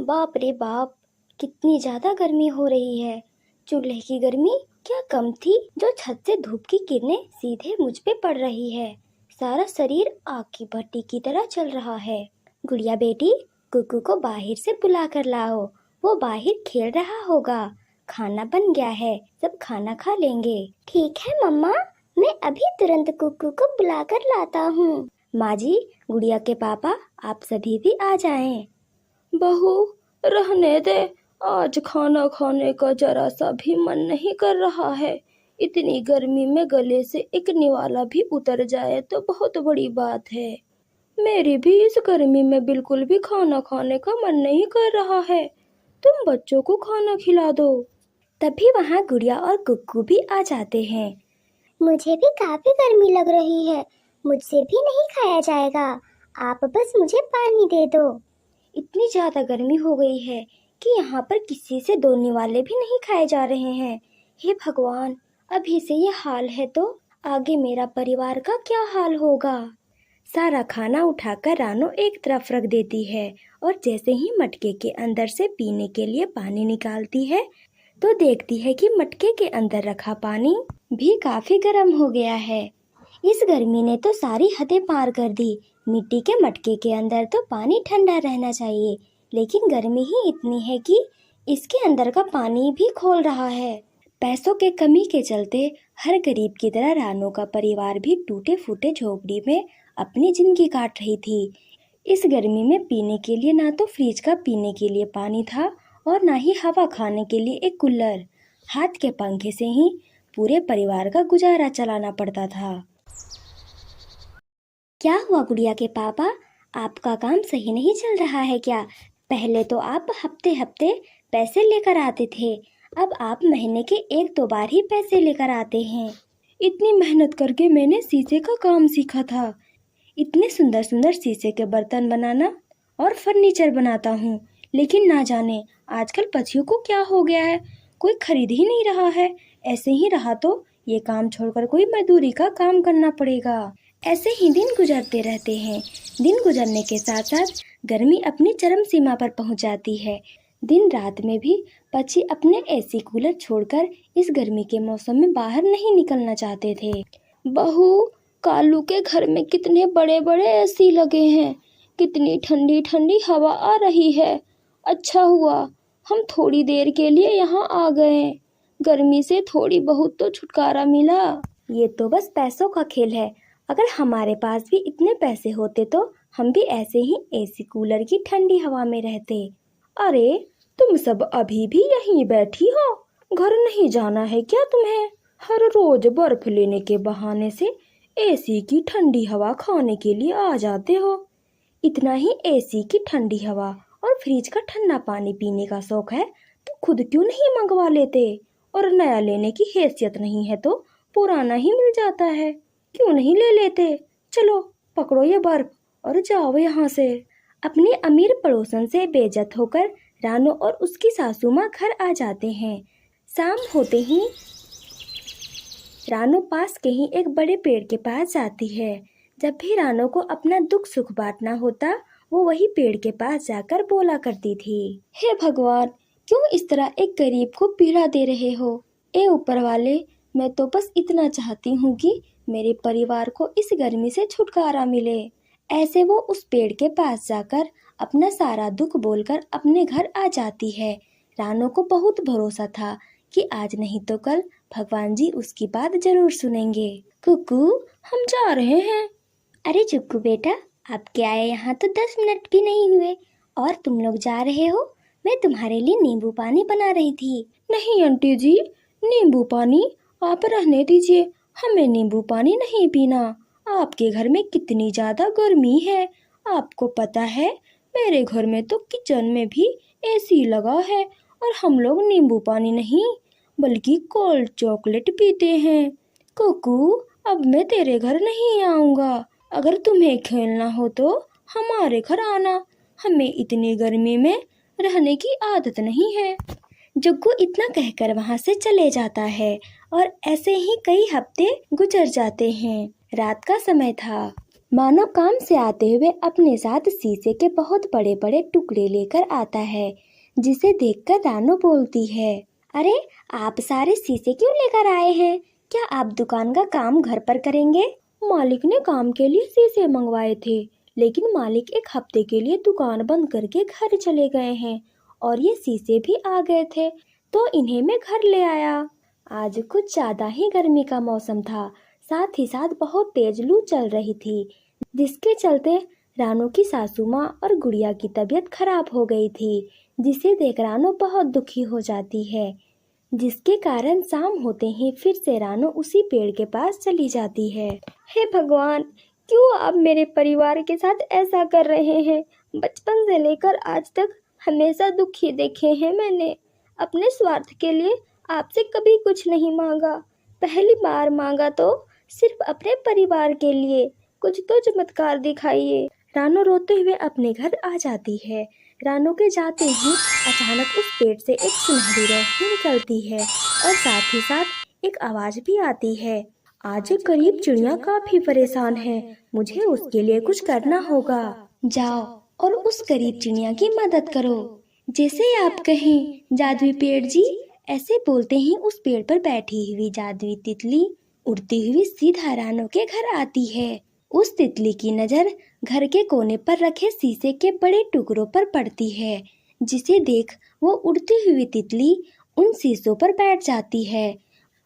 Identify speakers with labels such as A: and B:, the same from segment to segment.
A: बाप रे बाप, कितनी ज्यादा गर्मी हो रही है। चूल्हे की गर्मी क्या कम थी जो छत से धूप की किरणें सीधे मुझ पे पड़ रही है। सारा शरीर आग की भट्टी की तरह चल रहा है। गुड़िया बेटी, कुकू को बाहर से बुला कर लाओ, वो बाहर खेल रहा होगा। खाना बन गया है, सब खाना खा लेंगे। ठीक है मम्मा, मैं अभी तुरंत कुकू को बुला कर लाता हूँ। माँ जी, गुड़िया के पापा आप सभी भी आ जाएं।
B: बहू, रहने दे, आज खाना खाने का जरा सा भी मन नहीं कर रहा है। इतनी गर्मी में गले से एक निवाला भी उतर जाए तो बहुत बड़ी बात है। मेरी भी इस गर्मी में बिल्कुल भी खाना खाने का मन नहीं कर रहा है। तुम बच्चों को खाना खिला दो।
A: तभी वहाँ गुड़िया और कुक्कू भी आ जाते हैं।
C: मुझे भी काफी गर्मी लग रही है, मुझसे भी नहीं खाया जाएगा, आप बस मुझे पानी दे दो।
A: इतनी ज्यादा गर्मी हो गई है कि यहाँ पर किसी से दो निवाले भी नहीं खाए जा रहे हैं। हे भगवान, अभी से ये हाल है तो आगे मेरा परिवार का क्या हाल होगा। सारा खाना उठाकर रानो एक तरफ रख देती है और जैसे ही मटके के अंदर से पीने के लिए पानी निकालती है तो देखती है कि मटके के अंदर रखा पानी भी काफी गर्म हो गया है। इस गर्मी ने तो सारी हदें पार कर दी। मिट्टी के मटके के अंदर तो पानी ठंडा रहना चाहिए, लेकिन गर्मी ही इतनी है कि इसके अंदर का पानी भी खौल रहा है। पैसों के कमी के चलते हर गरीब की तरह रानो का परिवार भी टूटे फूटे झोपड़ी में अपनी जिंदगी काट रही थी। इस गर्मी में पीने के लिए ना तो फ्रिज का पीने के लिए पानी था और ना ही हवा खाने के लिए एक कूलर। हाथ के पंखे से ही पूरे परिवार का गुजारा चलाना पड़ता था। क्या हुआ गुड़िया के पापा, आपका काम सही नहीं चल रहा है क्या? पहले तो आप हफ्ते हफ्ते पैसे लेकर आते थे, अब आप महीने के एक दो बार ही पैसे लेकर आते हैं।
B: इतनी मेहनत करके मैंने शीशे का काम सीखा था। इतने सुंदर सुंदर शीशे के बर्तन बनाना और फर्नीचर बनाता हूँ, लेकिन ना जाने आजकल पक्षियों को क्या हो गया है, कोई खरीद ही नहीं रहा है। ऐसे ही रहा तो ये काम छोड़कर कोई मजदूरी का काम करना पड़ेगा।
A: ऐसे ही दिन गुजरते रहते हैं। दिन गुजरने के साथ साथ गर्मी अपनी चरम सीमा पर पहुंच जाती है। दिन रात में भी पक्षी अपने एसी कूलर छोड़कर इस गर्मी के मौसम में बाहर नहीं निकलना चाहते थे।
B: बहू, कालू के घर में कितने बड़े बड़े एसी लगे हैं, कितनी ठंडी ठंडी हवा आ रही है। अच्छा हुआ हम थोड़ी देर के लिए यहाँ आ गए, गर्मी से थोड़ी बहुत तो छुटकारा मिला।
A: ये तो बस पैसों का खेल है। अगर हमारे पास भी इतने पैसे होते तो हम भी ऐसे ही एसी कूलर की ठंडी हवा में रहते।
B: अरे, तुम सब अभी भी यहीं बैठी हो, घर नहीं जाना है क्या तुम्हें? हर रोज बर्फ लेने के बहाने से एसी की ठंडी हवा खाने के लिए आ जाते हो। इतना ही एसी की ठंडी हवा और फ्रिज का ठंडा पानी पीने का शौक है तो खुद क्यों नहीं मंगवा लेते? और नया लेने की हैसियत नहीं है तो पुराना ही मिल जाता है, क्यों नहीं ले लेते? चलो पकड़ो ये बर्फ और जाओ यहाँ से।
A: अपने अमीर पड़ोसन से बेइज्जत होकर रानो और उसकी सासू माँ घर आ जाते हैं। शाम होते ही रानो पास के ही एक बड़े पेड़ के पास जाती है। जब भी रानो को अपना दुख सुख बांटना होता, वो वही पेड़ के पास जाकर बोला करती थी, हे भगवान, क्यों इस तरह एक गरीब को पीड़ा दे रहे हो? ए ऊपर वाले, मैं तो बस इतना चाहती हूँ कि मेरे परिवार को इस गर्मी से छुटकारा मिले। ऐसे वो उस पेड़ के पास जाकर अपना सारा दुख बोलकर अपने घर आ जाती है। रानो को बहुत भरोसा था कि आज नहीं तो कल भगवान जी उसकी बात जरूर सुनेंगे। कुकू, हम जा रहे हैं। अरे जुग्गू बेटा, आपके आए यहाँ तो 10 मिनट भी नहीं हुए और तुम लोग जा रहे हो? मैं तुम्हारे लिए नींबू पानी बना रही थी।
B: नहीं आंटी जी, नींबू पानी आप रहने दीजिए, हमें नींबू पानी नहीं पीना। आपके घर में कितनी ज्यादा गर्मी है, आपको पता है मेरे घर में तो किचन में भी एसी लगा है और हम लोग नींबू पानी नहीं बल्कि कोल्ड चॉकलेट पीते हैं। कुकू, अब मैं तेरे घर नहीं आऊँगा, अगर तुम्हें खेलना हो तो हमारे घर आना, हमें इतनी गर्मी में रहने की आदत नहीं है।
A: जुग्गू इतना कहकर वहाँ से चले जाता है और ऐसे ही कई हफ्ते गुजर जाते हैं। रात का समय था।
B: मानो काम से आते हुए अपने साथ शीशे के बहुत बड़े बड़े टुकड़े लेकर आता है, जिसे देखकर रानो बोलती है,
A: अरे आप सारे शीशे क्यों लेकर आए हैं? क्या आप दुकान का काम घर पर करेंगे?
B: मालिक ने काम के लिए शीशे मंगवाए थे, लेकिन मालिक एक हफ्ते के लिए दुकान बंद करके घर चले गए हैं और ये शीशे भी आ गए थे, तो इन्हें मैं घर ले आया। आज कुछ ज्यादा ही गर्मी का मौसम था, साथ ही साथ बहुत तेज लू चल रही थी, जिसके चलते रानो की सासू माँ और गुड़िया की तबीयत खराब हो गई थी, जिसे देख रानो बहुत दुखी हो जाती है, जिसके कारण शाम होते ही फिर से रानो उसी पेड़ के पास चली जाती है।
A: हे भगवान, क्यों आप मेरे परिवार के साथ ऐसा कर रहे हैं? बचपन से लेकर आज तक हमेशा दुखी देखे हैं मैंने। अपने स्वार्थ के लिए आपसे कभी कुछ नहीं मांगा, पहली बार मांगा तो सिर्फ अपने परिवार के लिए। कुछ तो चमत्कार दिखाइए।
B: रानो रोते हुए अपने घर आ जाती है। रानो के जाते ही अचानक उस पेड़ से एक सुनहरी रोशनी निकलती है और साथ ही साथ एक आवाज भी आती है, आज गरीब चिड़िया काफी परेशान है, मुझे उसके लिए कुछ करना होगा। जाओ और उस गरीब चिड़िया की मदद करो, जैसे आप कहें जादुई पेड़ जी। ऐसे बोलते ही उस पेड़ पर बैठी हुई जादुई तितली उड़ती हुई सीधा रानो के घर आती है। उस तितली की नजर घर के कोने पर रखे शीशे के बड़े टुकड़ों पर पड़ती है, जिसे देख वो उड़ती हुई तितली उन शीशों पर बैठ जाती है।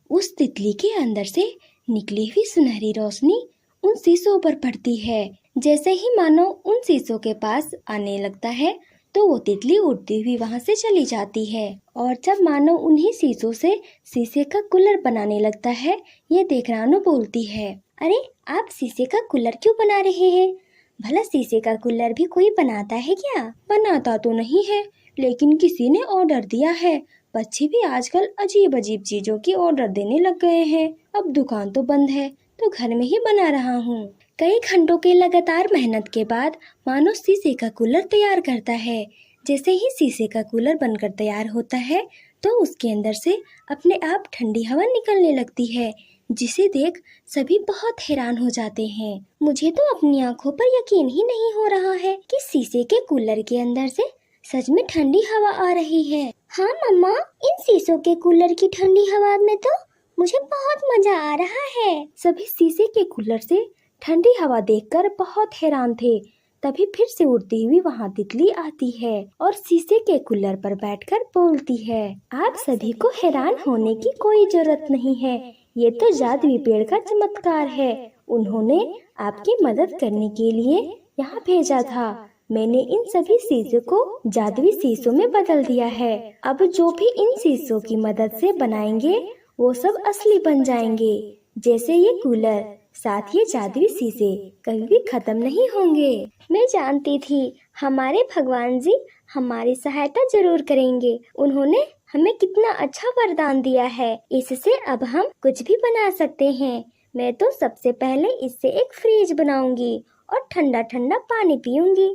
B: उस तितली के अंदर से निकली हुई सुनहरी रोशनी उन शीशों पर पड़ती है। जैसे ही मानो उन शीशों के पास आने लगता है तो वो तितली उड़ती हुई वहां से चली जाती है, और जब मानो उन्हीं शीशों से शीशे का कूलर बनाने लगता है, ये देख रानो बोलती है,
A: अरे आप शीशे का कूलर क्यों बना रहे हैं? भला शीशे का कूलर भी कोई बनाता है क्या?
B: बनाता तो नहीं है, लेकिन किसी ने ऑर्डर दिया है। बच्चे भी आजकल अजीब अजीब चीजों की ऑर्डर देने लग गए हैं। अब दुकान तो बंद है तो घर में ही बना रहा हूँ। कई घंटों के लगातार मेहनत के बाद मानो शीशे का कूलर तैयार करता है। जैसे ही शीशे का कूलर बनकर तैयार होता है तो उसके अंदर से अपने आप ठंडी हवा निकलने लगती है, जिसे देख सभी बहुत हैरान हो जाते हैं।
A: मुझे तो अपनी आंखों पर यकीन ही नहीं हो रहा है कि शीशे के कूलर के अंदर से सच में ठंडी हवा आ रही है। हाँ मम्मा, इन शीशों के कूलर की ठंडी हवा में तो मुझे बहुत मजा आ रहा है।
B: सभी शीशे के कूलर से ठंडी हवा देखकर बहुत हैरान थे। तभी फिर से उड़ती हुई वहाँ तितली आती है और शीशे के कूलर पर बैठकर बोलती है, आप सभी को हैरान होने की कोई जरूरत नहीं है, ये तो जादुई पेड़ का चमत्कार है। उन्होंने आपकी मदद करने के लिए यहाँ भेजा था। मैंने इन सभी शीशों को जादुई शीशों में बदल दिया है। अब जो भी इन शीशों की मदद से बनाएंगे वो सब असली बन जाएंगे, जैसे ये कूलर। साथ ही जादुई शीशे कभी भी खत्म नहीं होंगे।
A: मैं जानती थी हमारे भगवान जी हमारी सहायता जरूर करेंगे। उन्होंने हमें कितना अच्छा वरदान दिया है, इससे अब हम कुछ भी बना सकते हैं। मैं तो सबसे पहले इससे एक फ्रिज बनाऊंगी और ठंडा ठंडा पानी पीऊंगी।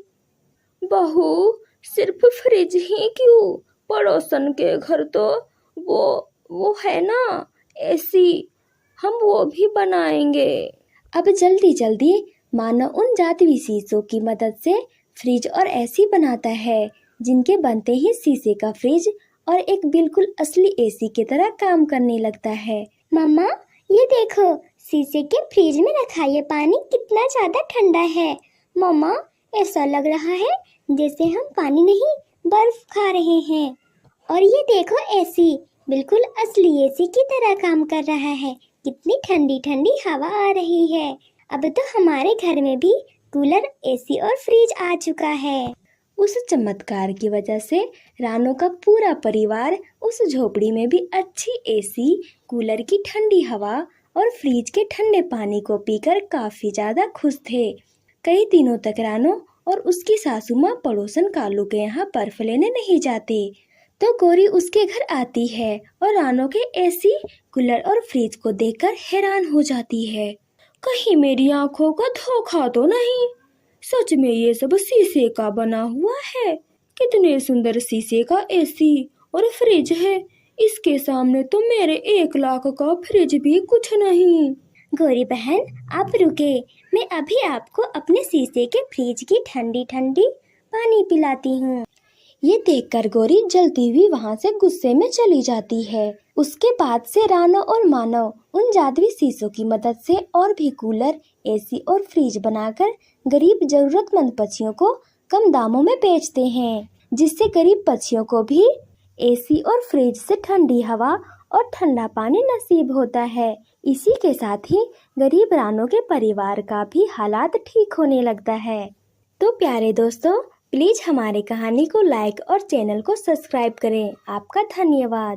B: बहू, सिर्फ फ्रिज ही क्यों, पड़ोसन के घर तो वो है ना एसी, हम वो भी बनाएंगे। अब जल्दी जल्दी मानो उन जादुई शीशों की मदद से फ्रिज और एसी बनाता है, जिनके बनते ही शीशे का फ्रिज और एक बिल्कुल असली एसी की तरह काम करने लगता है।
C: मम्मा, ये देखो, शीशे के फ्रिज में रखा ये पानी कितना ज्यादा ठंडा है। मम्मा, ऐसा लग रहा है जैसे हम पानी नहीं बर्फ खा रहे हैं। और ये देखो एसी, बिल्कुल असली एसी की तरह काम कर रहा है। कितनी ठंडी ठंडी हवा आ रही है। अब तो हमारे घर में भी कूलर, एसी और फ्रिज आ चुका है।
B: उस चमत्कार की वजह से रानो का पूरा परिवार उस झोपड़ी में भी अच्छी एसी, कूलर की ठंडी हवा और फ्रिज के ठंडे पानी को पीकर काफी ज्यादा खुश थे। कई दिनों तक रानो और उसकी सासू माँ पड़ोसन कालू के यहाँ बर्फ लेने नहीं जाते, तो गौरी उसके घर आती है और रानो के एसी, कूलर और फ्रिज को देखकर हैरान हो जाती है। कहीं मेरी आंखों का धोखा तो नहीं, सच में ये सब शीशे का बना हुआ है। कितने सुंदर शीशे का एसी और फ्रिज है, इसके सामने तो मेरे 1 लाख का फ्रिज भी कुछ नहीं।
C: गौरी बहन आप रुके, मैं अभी आपको अपने शीशे के फ्रिज की ठंडी ठंडी पानी पिलाती हूँ।
B: ये देखकर गौरी जलती हुई वहाँ से गुस्से में चली जाती है। उसके बाद से रानो और मानव उन जादुई शीशों की मदद से और भी कूलर, एसी और फ्रिज बनाकर गरीब जरूरतमंद पक्षियों को कम दामों में बेचते हैं, जिससे गरीब पक्षियों को भी एसी और फ्रिज से ठंडी हवा और ठंडा पानी नसीब होता है। इसी के साथ ही गरीब रानो के परिवार का भी हालात ठीक होने लगता है। तो प्यारे दोस्तों, प्लीज हमारे कहानी को लाइक और चैनल को सब्सक्राइब करें। आपका धन्यवाद।